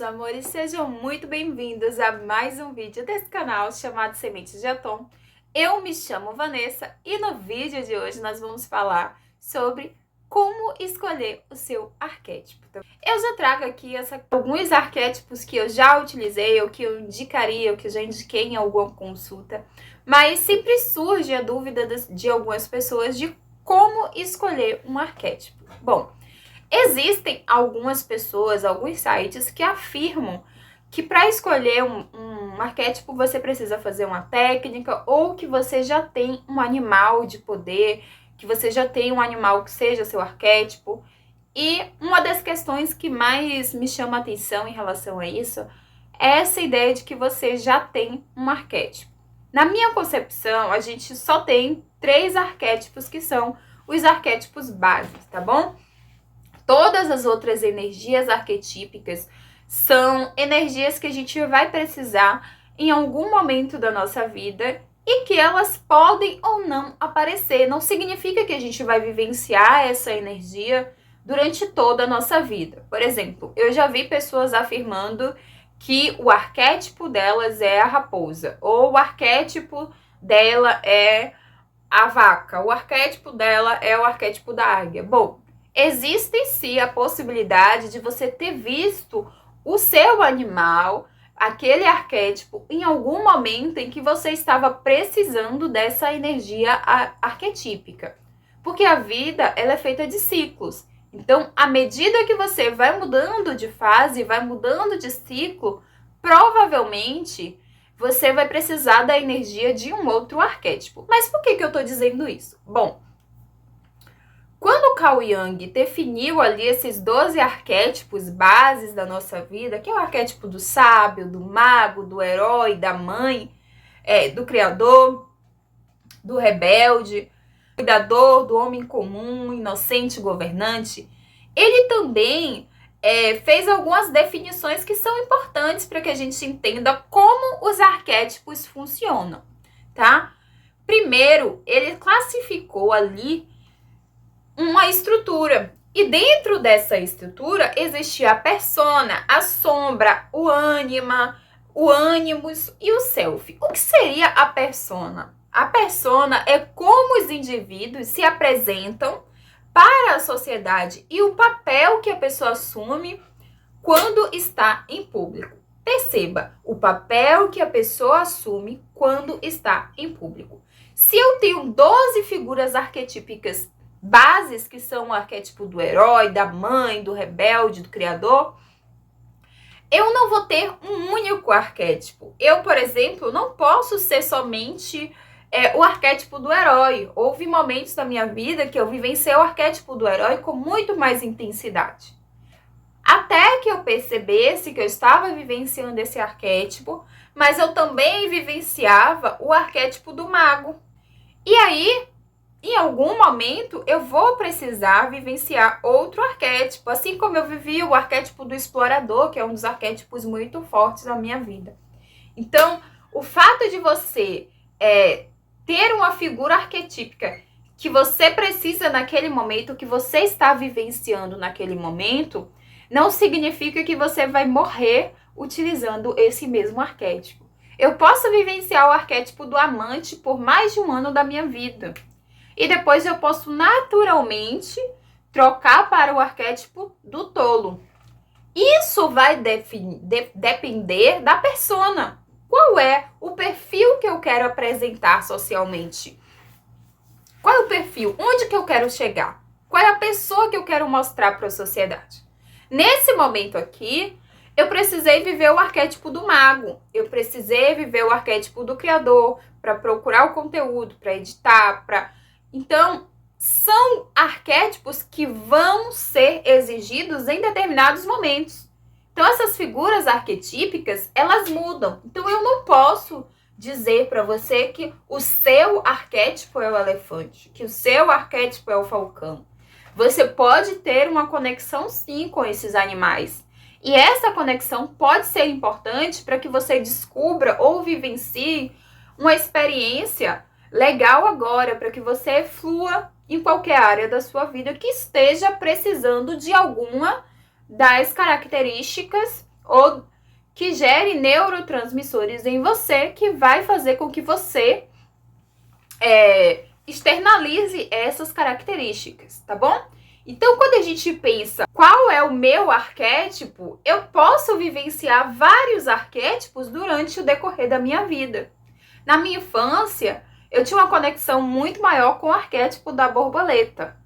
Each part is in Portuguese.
amores, sejam muito bem-vindos a mais um vídeo desse canal chamado Sementes de Atom. Eu me chamo Vanessa e no vídeo de hoje nós vamos falar sobre como escolher o seu arquétipo. Eu já trago aqui alguns arquétipos que eu já utilizei, ou que eu indicaria, ou que eu já indiquei em alguma consulta, mas sempre surge a dúvida de algumas pessoas de como escolher um arquétipo. Bom, existem algumas pessoas, alguns sites que afirmam que para escolher um arquétipo você precisa fazer uma técnica, ou que você já tem um animal de poder, que você já tem um animal que seja seu arquétipo. E uma das questões que mais me chama a atenção em relação a isso é essa ideia de que você já tem um arquétipo. Na minha concepção, a gente só tem 3 arquétipos que são os arquétipos básicos, tá bom? Todas as outras energias arquetípicas são energias que a gente vai precisar em algum momento da nossa vida e que elas podem ou não aparecer. Não significa que a gente vai vivenciar essa energia durante toda a nossa vida. Por exemplo, eu já vi pessoas afirmando que o arquétipo delas é a raposa, ou o arquétipo dela é a vaca, o arquétipo dela é o arquétipo da águia. Bom, existe sim a possibilidade de você ter visto o seu animal, aquele arquétipo, em algum momento em que você estava precisando dessa energia arquetípica. Porque a vida, ela é feita de ciclos. Então, à medida que você vai mudando de fase, vai mudando de ciclo, provavelmente você vai precisar da energia de um outro arquétipo. Mas por que eu estou dizendo isso? Bom, quando o Carl Jung definiu ali esses 12 arquétipos bases da nossa vida, que é o arquétipo do sábio, do mago, do herói, da mãe, do criador, do rebelde, do cuidador, do homem comum, inocente, governante, ele também fez algumas definições que são importantes para que a gente entenda como os arquétipos funcionam, tá? Primeiro, ele classificou ali uma estrutura. E dentro dessa estrutura existia a persona, a sombra, o ânima, o ânimos e o self. O que seria a persona? A persona é como os indivíduos se apresentam para a sociedade e o papel que a pessoa assume quando está em público. Perceba, o papel que a pessoa assume quando está em público. Se eu tenho 12 figuras arquetípicas bases, que são o arquétipo do herói, da mãe, do rebelde, do criador, eu não vou ter um único arquétipo. Eu, por exemplo, não posso ser somente o arquétipo do herói. Houve momentos da minha vida que eu vivenciei o arquétipo do herói com muito mais intensidade. Até que eu percebesse que eu estava vivenciando esse arquétipo, mas eu também vivenciava o arquétipo do mago. E aí, em algum momento, eu vou precisar vivenciar outro arquétipo, assim como eu vivi o arquétipo do explorador, que é um dos arquétipos muito fortes na minha vida. Então, o fato de você ter uma figura arquetípica que você precisa naquele momento, que você está vivenciando naquele momento, não significa que você vai morrer utilizando esse mesmo arquétipo. Eu posso vivenciar o arquétipo do amante por mais de um ano da minha vida. E depois eu posso naturalmente trocar para o arquétipo do tolo. Isso vai depender da persona. Qual é o perfil que eu quero apresentar socialmente? Qual é o perfil? Onde que eu quero chegar? Qual é a pessoa que eu quero mostrar para a sociedade? Nesse momento aqui, eu precisei viver o arquétipo do mago. Eu precisei viver o arquétipo do criador para procurar o conteúdo, para editar, Então, são arquétipos que vão ser exigidos em determinados momentos. Então, essas figuras arquetípicas, elas mudam. Então, eu não posso dizer para você que o seu arquétipo é o elefante, que o seu arquétipo é o falcão. Você pode ter uma conexão, sim, com esses animais. E essa conexão pode ser importante para que você descubra ou vivencie uma experiência legal agora, para que você flua em qualquer área da sua vida que esteja precisando de alguma das características ou que gere neurotransmissores em você que vai fazer com que você externalize essas características, tá bom? Então, quando a gente pensa qual é o meu arquétipo, eu posso vivenciar vários arquétipos durante o decorrer da minha vida. Na minha infância, eu tinha uma conexão muito maior com o arquétipo da borboleta.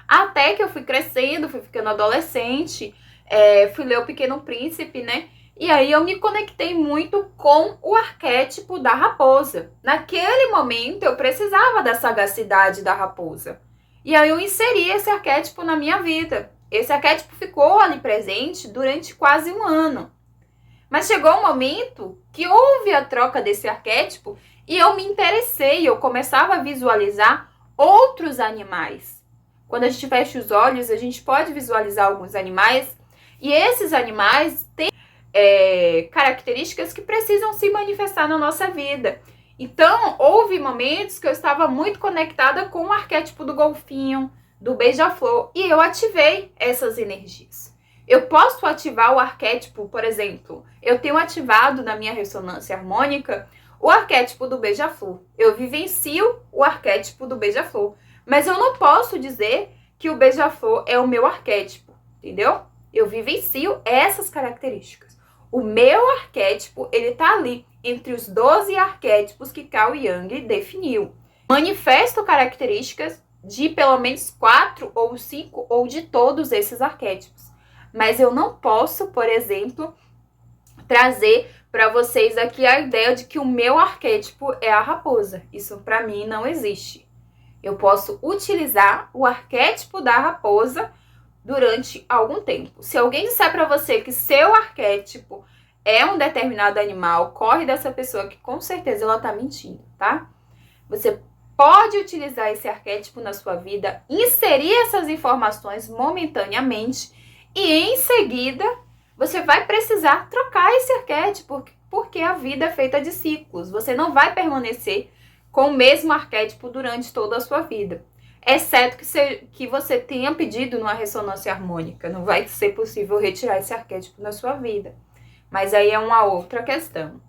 Até que eu fui crescendo, fui ficando adolescente, fui ler O Pequeno Príncipe, né? E aí eu me conectei muito com o arquétipo da raposa. Naquele momento eu precisava da sagacidade da raposa. E aí eu inseri esse arquétipo na minha vida. Esse arquétipo ficou ali presente durante quase um ano. Mas chegou um momento que houve a troca desse arquétipo e eu me interessei, eu começava a visualizar outros animais. Quando a gente fecha os olhos, a gente pode visualizar alguns animais e esses animais têm características que precisam se manifestar na nossa vida. Então, houve momentos que eu estava muito conectada com o arquétipo do golfinho, do beija-flor, e eu ativei essas energias. Eu posso ativar o arquétipo, por exemplo, eu tenho ativado na minha ressonância harmônica o arquétipo do beija-flor. Eu vivencio o arquétipo do beija-flor, mas eu não posso dizer que o beija-flor é o meu arquétipo, entendeu? Eu vivencio essas características. O meu arquétipo, ele tá ali entre os 12 arquétipos que Carl Jung definiu. Manifesto características de pelo menos 4 ou 5 ou de todos esses arquétipos. Mas eu não posso, por exemplo, trazer para vocês aqui a ideia de que o meu arquétipo é a raposa. Isso para mim não existe. Eu posso utilizar o arquétipo da raposa durante algum tempo. Se alguém disser para você que seu arquétipo é um determinado animal, corre dessa pessoa que com certeza ela tá mentindo, tá? Você pode utilizar esse arquétipo na sua vida, inserir essas informações momentaneamente e em seguida você vai precisar trocar esse arquétipo, porque a vida é feita de ciclos. Você não vai permanecer com o mesmo arquétipo durante toda a sua vida. Exceto que você tenha pedido numa ressonância harmônica. Não vai ser possível retirar esse arquétipo da sua vida. Mas aí é uma outra questão.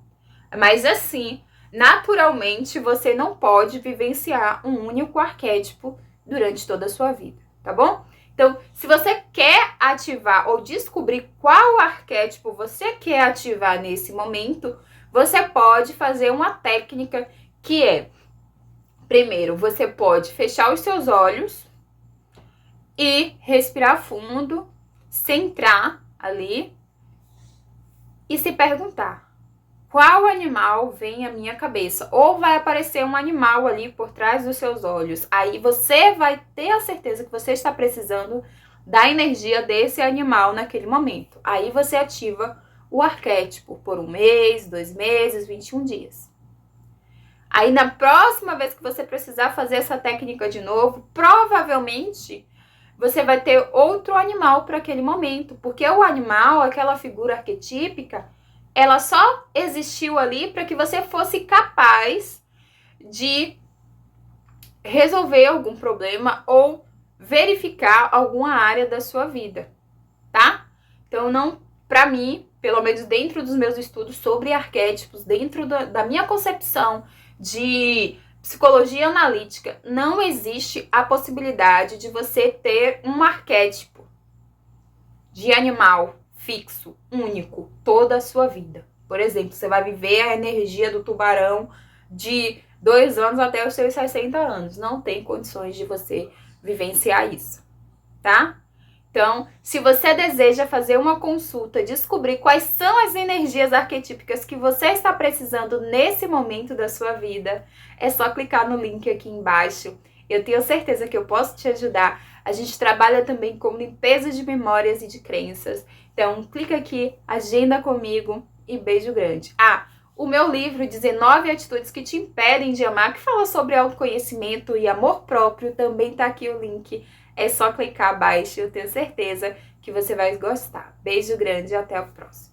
Mas assim, naturalmente, você não pode vivenciar um único arquétipo durante toda a sua vida, tá bom? Então, se você quer ativar ou descobrir qual arquétipo você quer ativar nesse momento, você pode fazer uma técnica que é: primeiro, você pode fechar os seus olhos e respirar fundo, centrar ali e se perguntar: qual animal vem à minha cabeça? Ou vai aparecer um animal ali por trás dos seus olhos. Aí você vai ter a certeza que você está precisando da energia desse animal naquele momento. Aí você ativa o arquétipo por 1 mês, 2 meses, 21 dias. Aí na próxima vez que você precisar fazer essa técnica de novo, provavelmente você vai ter outro animal para aquele momento. Porque o animal, aquela figura arquetípica, ela só existiu ali para que você fosse capaz de resolver algum problema ou verificar alguma área da sua vida, tá? Então, não, para mim, pelo menos dentro dos meus estudos sobre arquétipos, dentro da minha concepção de psicologia analítica, não existe a possibilidade de você ter um arquétipo de animal fixo, único, toda a sua vida. Por exemplo, você vai viver a energia do tubarão de 2 anos até os seus 60 anos. Não tem condições de você vivenciar isso, tá? Então, se você deseja fazer uma consulta, descobrir quais são as energias arquetípicas que você está precisando nesse momento da sua vida, é só clicar no link aqui embaixo. Eu tenho certeza que eu posso te ajudar. A gente trabalha também com limpeza de memórias e de crenças. Então, clica aqui, agenda comigo e beijo grande. O meu livro 19 Atitudes que te impedem de amar, que fala sobre autoconhecimento e amor próprio, também tá aqui o link. É só clicar abaixo, eu tenho certeza que você vai gostar. Beijo grande e até o próximo.